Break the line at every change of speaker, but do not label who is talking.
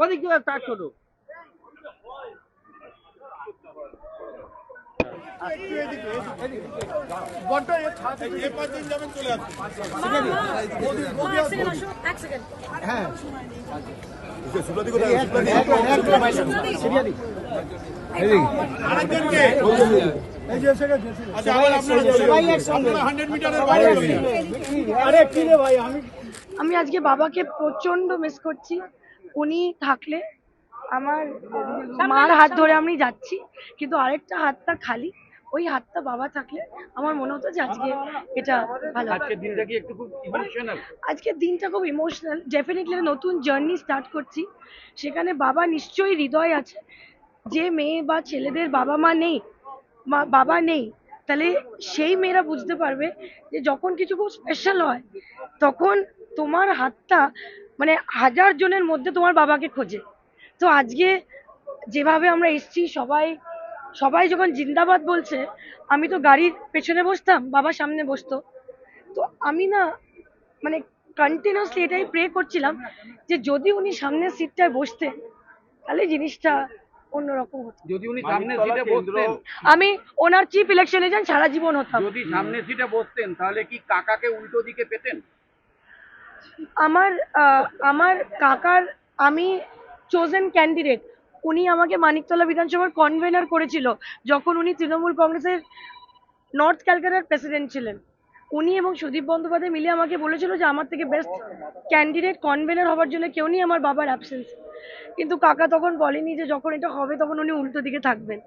ওদিক দিয়ে তার ছোট
আমি আজকে বাবাকে প্রচন্ড মিস করছি। উনি থাকলে আমার মার হাত ধরে আমি যাচ্ছি, কিন্তু আরেকটা হাতটা খালি। ওই হাতটা বাবা থাকলে আমার মনে হতো যে আজকে এটা ভালো। আজকের দিনটা খুব ইমোশনাল। ডেফিনেটলি নতুন জার্নি স্টার্ট করছি, সেখানে বাবা নিশ্চয়ই হৃদয় আছে। যে মেয়ে বা ছেলেদের বাবা মা নেই, বাবা নেই, তাহলে সেই মেয়েরা বুঝতে পারবে যে যখন কিছু খুব স্পেশাল হয় তখন তোমার হাতটা মানে হাজার জনের মধ্যে তোমার বাবাকে খোঁজে। তো আজকে যেভাবে আমরা এসছি, সবাই সবাই যখন জিন্দাবাদ বলছে, আমি তো গাড়ির পেছনে বসতাম, বাবা সামনে বসতো। তো আমি না মানে কন্টিনিউসলি এটাই প্রে করছিলাম যে যদি উনি সামনের সিটটায় বসতেন তাহলে জিনিসটা অন্যরকম হতো।
যদি উনি সামনে সিটে বসতেন,
আমি ওনার চিফ ইলেকশন এজেন্ট সারা জীবন হতাম।
যদি সামনে সিটে বসতেন তাহলে কি কাকাকে উল্টো দিকে পেতেন?
আমার আমার কাকার আমি চোজেন ক্যান্ডিডেট। উনি আমাকে মানিকতলা বিধানসভার কনভেনার করেছিল যখন উনি তৃণমূল কংগ্রেসের নর্থ ক্যালকাটার প্রেসিডেন্ট ছিলেন। উনি এবং সুদীপ বন্দ্যোপাধ্যায় মিলে আমাকে বলেছিল যে আমার থেকে বেস্ট ক্যান্ডিডেট কনভেনার হওয়ার জন্য কেউ নেই, আমার বাবার অ্যাবসেন্স। কিন্তু কাকা তখন বলেনি যে যখন এটা হবে তখন উনি উল্টো দিকে থাকবেন।